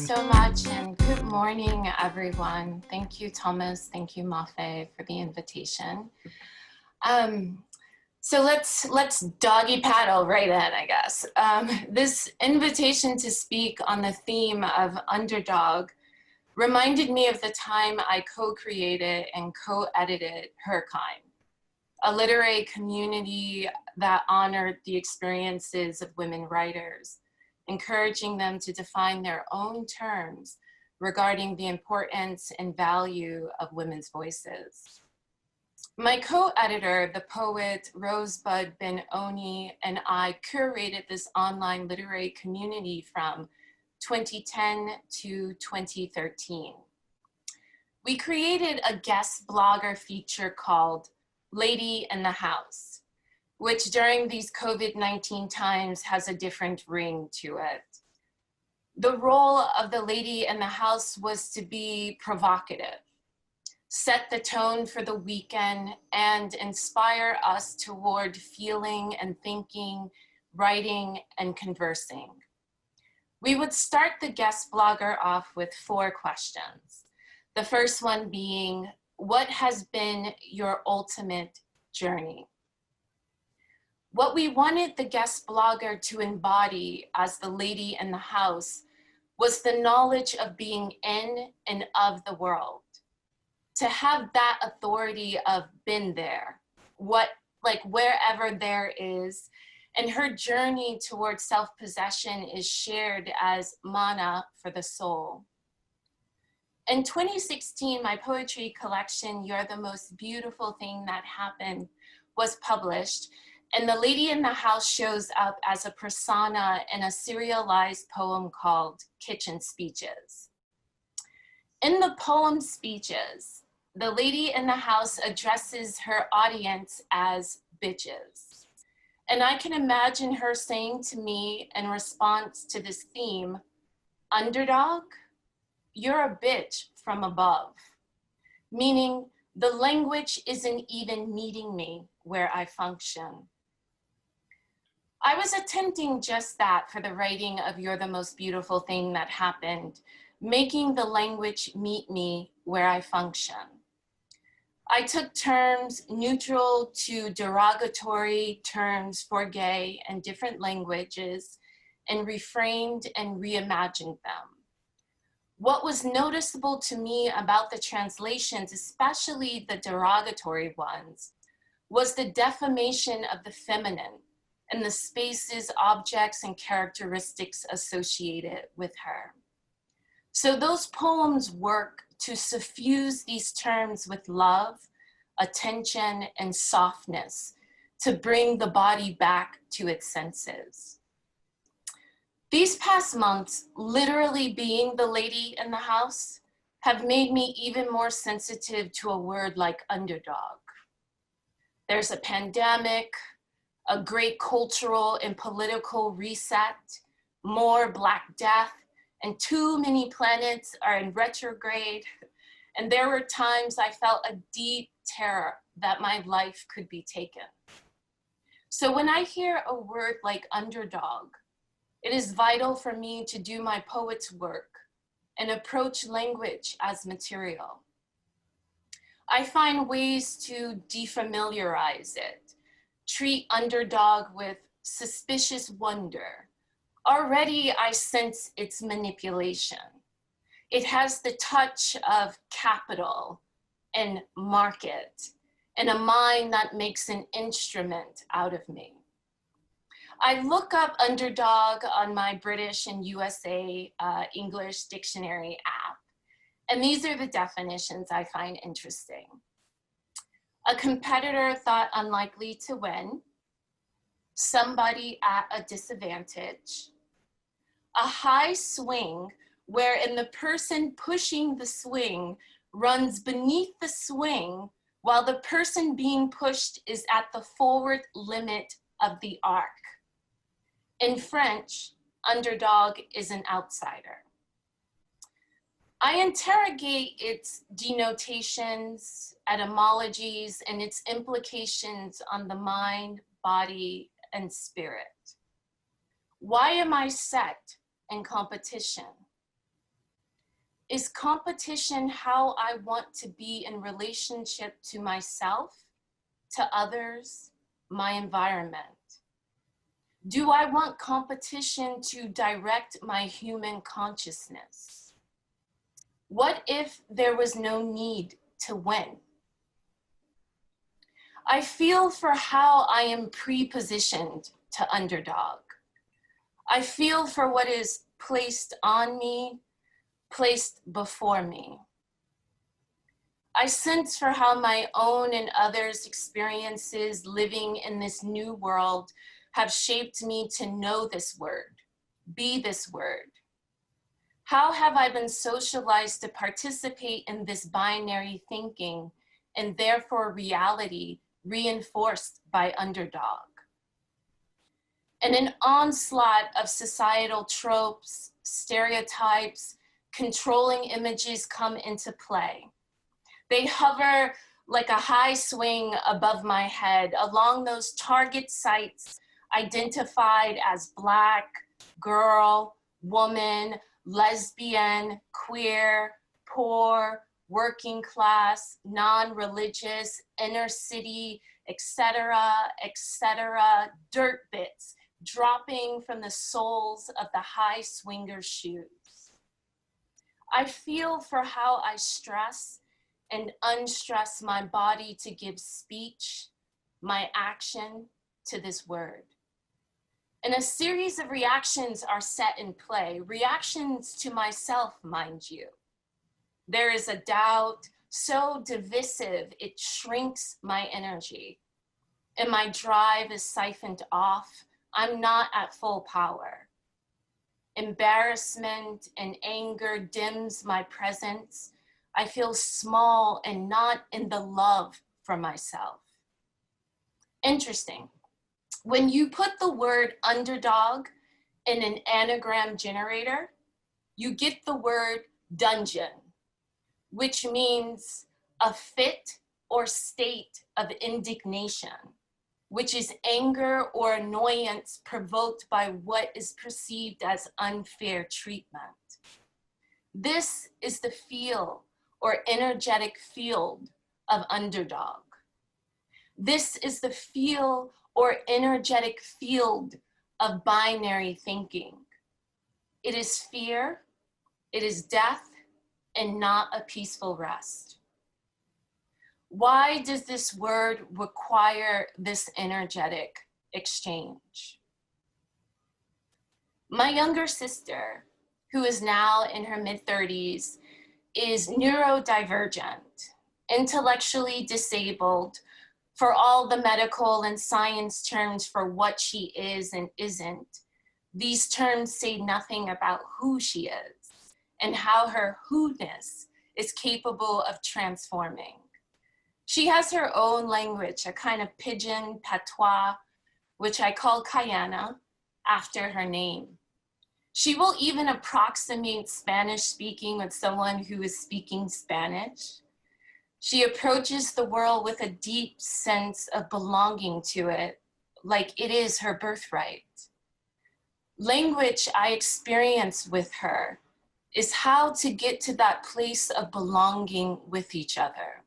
so much, and good morning, everyone. Thank you, Thomas. Thank you, Mafe, for the invitation. So let's doggy paddle right in, I guess. This invitation to speak on the theme of underdog reminded me of the time I co-created and co-edited Her Kind, a literary community that honored the experiences of women writers, encouraging them to define their own terms regarding the importance and value of women's voices. My co-editor, the poet Rosebud Ben-Oni, and I curated this online literary community from 2010 to 2013. We created a guest blogger feature called Lady in the House, which during these COVID-19 times has a different ring to it. The role of the lady in the house was to be provocative, set the tone for the weekend, and inspire us toward feeling and thinking, writing, and conversing. We would start the guest blogger off with 4 questions. The first one being, what has been your ultimate journey? What we wanted the guest blogger to embody as the lady in the house was the knowledge of being in and of the world. To have that authority of been there, wherever there is, and her journey towards self-possession is shared as mana for the soul. In 2016, my poetry collection, You're the Most Beautiful Thing That Happened, was published, and the lady in the house shows up as a persona in a serialized poem called Kitchen Speeches. In the poem Speeches, the lady in the house addresses her audience as bitches. And I can imagine her saying to me in response to this theme, underdog, you're a bitch from above, meaning the language isn't even meeting me where I function. I was attempting just that for the writing of You're the Most Beautiful Thing That Happened, making the language meet me where I function. I took terms neutral to derogatory terms for gay and different languages and reframed and reimagined them. What was noticeable to me about the translations, especially the derogatory ones, was the defamation of the feminine and the spaces, objects, and characteristics associated with her. So those poems work to suffuse these terms with love, attention, and softness to bring the body back to its senses. These past months, literally being the lady in the house, have made me even more sensitive to a word like underdog. There's a pandemic, a great cultural and political reset, more Black death, and too many planets are in retrograde. And there were times I felt a deep terror that my life could be taken. So when I hear a word like underdog, it is vital for me to do my poet's work and approach language as material. I find ways to defamiliarize it, treat underdog with suspicious wonder. Already I sense its manipulation. It has the touch of capital and market and a mind that makes an instrument out of me. I look up underdog on my British and USA English dictionary app, and these are the definitions I find interesting. A competitor thought unlikely to win, somebody at a disadvantage, a high swing wherein the person pushing the swing runs beneath the swing while the person being pushed is at the forward limit of the arc. In French, underdog is an outsider. I interrogate its denotations, etymologies, and its implications on the mind, body, and spirit. Why am I set in competition? Is competition how I want to be in relationship to myself, to others, my environment? Do I want competition to direct my human consciousness? What if there was no need to win? I feel for how I am pre-positioned to underdog. I feel for what is placed on me, placed before me. I sense for how my own and others' experiences living in this new world have shaped me to know this word, be this word. How have I been socialized to participate in this binary thinking and therefore reality reinforced by underdog? And an onslaught of societal tropes, stereotypes, controlling images come into play. They hover like a high swing above my head along those target sites identified as Black, girl, woman, lesbian, queer, poor, working class, non-religious, inner city, etc., dirt bits dropping from the soles of the high swinger shoes. I feel for how I stress and unstress my body to give speech, my action to this word. And a series of reactions are set in play, reactions to myself, mind you. There is a doubt so divisive it shrinks my energy, and my drive is siphoned off. I'm not at full power. Embarrassment and anger dims my presence. I feel small and not in the love for myself. Interesting. When you put the word underdog in an anagram generator, you get the word dungeon, which means a fit or state of indignation, which is anger or annoyance provoked by what is perceived as unfair treatment. This is the feel or energetic field of underdog. This is the feel or energetic field of binary thinking. It is fear, it is death, and not a peaceful rest. Why does this word require this energetic exchange? My younger sister, who is now in her mid-30s, is neurodivergent, intellectually disabled, for all the medical and science terms for what she is and isn't. These terms say nothing about who she is and how her who-ness is capable of transforming. She has her own language, a kind of pidgin patois, which I call Kayana, after her name. She will even approximate Spanish speaking with someone who is speaking Spanish. She approaches the world with a deep sense of belonging to it, like it is her birthright. Language I experience with her is how to get to that place of belonging with each other.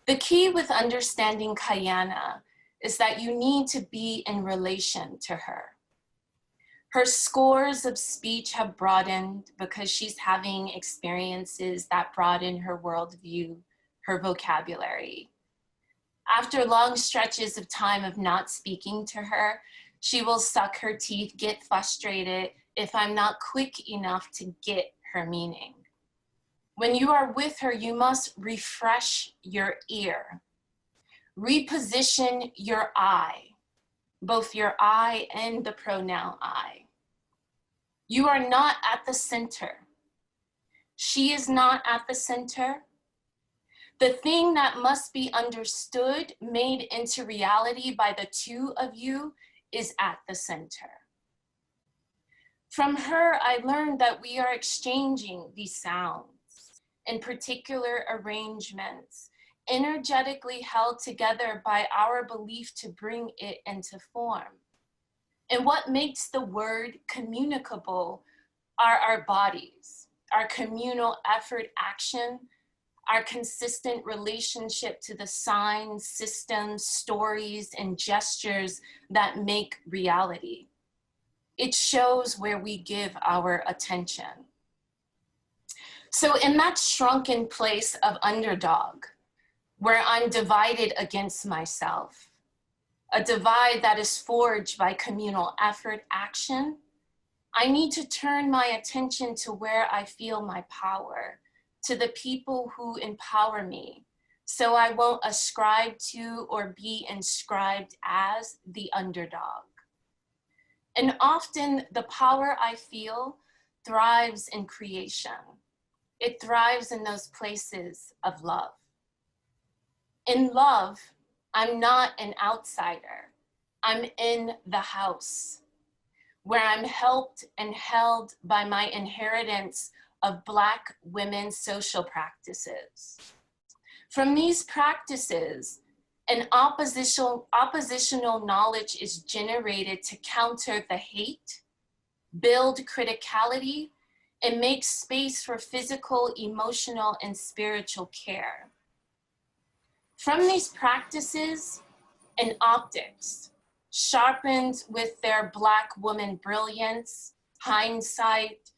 The key with understanding Kayana is that you need to be in relation to her. Her scores of speech have broadened because she's having experiences that broaden her worldview, her vocabulary. After long stretches of time of not speaking to her, she will suck her teeth, get frustrated if I'm not quick enough to get her meaning. When you are with her, you must refresh your ear, reposition your I, both your I and the pronoun I. You are not at the center. She is not at the center. The thing that must be understood, made into reality by the two of you, is at the center. From her, I learned that we are exchanging these sounds, in particular arrangements, energetically held together by our belief to bring it into form. And what makes the word communicable are our bodies, our communal effort action, our consistent relationship to the signs, systems, stories, and gestures that make reality. It shows where we give our attention. So in that shrunken place of underdog, where I'm divided against myself, a divide that is forged by communal effort action, I need to turn my attention to where I feel my power, to the people who empower me, so I won't ascribe to or be inscribed as the underdog. And often the power I feel thrives in creation. It thrives in those places of love. In love, I'm not an outsider. I'm in the house, where I'm helped and held by my inheritance of Black women's social practices. From these practices, an oppositional knowledge is generated to counter the hate, build criticality, and make space for physical, emotional, and spiritual care. From these practices and optics, sharpened with their Black woman brilliance, hindsight,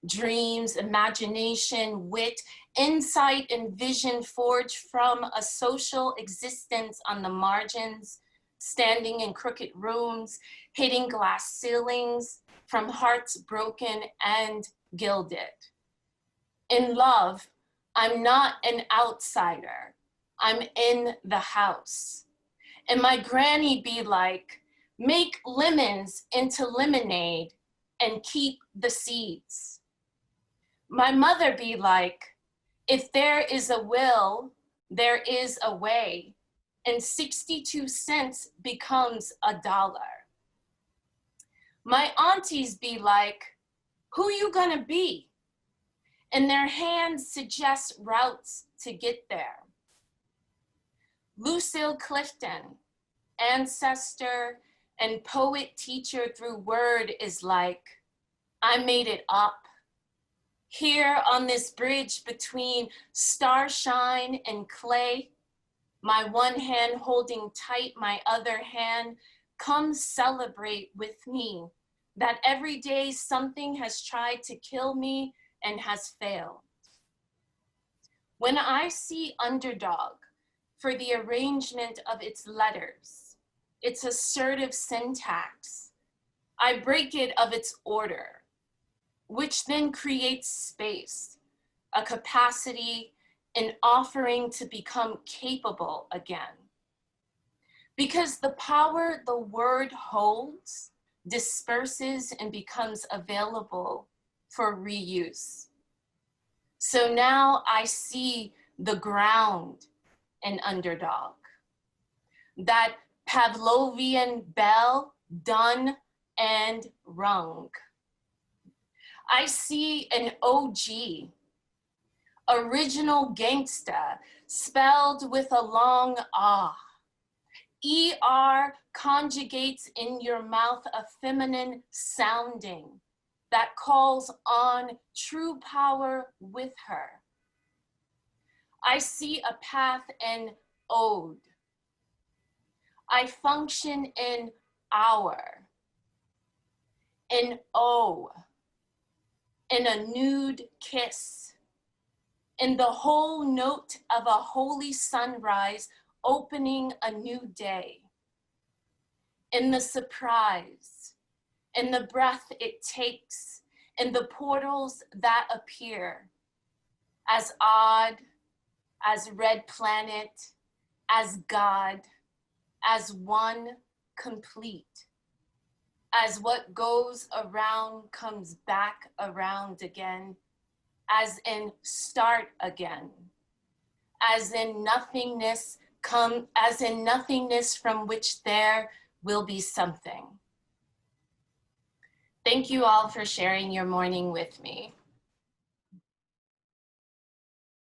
dreams, imagination, wit, insight, and vision forged from a social existence on the margins, standing in crooked rooms, hitting glass ceilings, from hearts broken and gilded. In love, I'm not an outsider. I'm in the house. And my granny be like, make lemons into lemonade and keep the seeds. My mother be like, if there is a will, there is a way, and 62 cents becomes $1. My aunties be like, who you gonna be? And their hands suggest routes to get there. Lucille Clifton, ancestor and poet teacher through word, is like, I made it up. Here on this bridge between starshine and clay, my one hand holding tight my other hand, come celebrate with me that every day something has tried to kill me and has failed. When I see underdog for the arrangement of its letters, its assertive syntax, I break it of its order, which then creates space, a capacity, an offering to become capable again. Because the power the word holds disperses and becomes available for reuse. So now I see the ground an underdog, that Pavlovian bell done and rung. I see an OG, original gangsta, spelled with a long ah. ER conjugates in your mouth a feminine sounding that calls on true power with her. I see a path in ode. I function in hour, in O, in a nude kiss, in the whole note of a holy sunrise opening a new day, in the surprise, in the breath it takes, in the portals that appear, as odd, as red planet, as God, as one complete, as what goes around comes back around again, as in start again, as in nothingness from which there will be something. Thank you all for sharing your morning with me.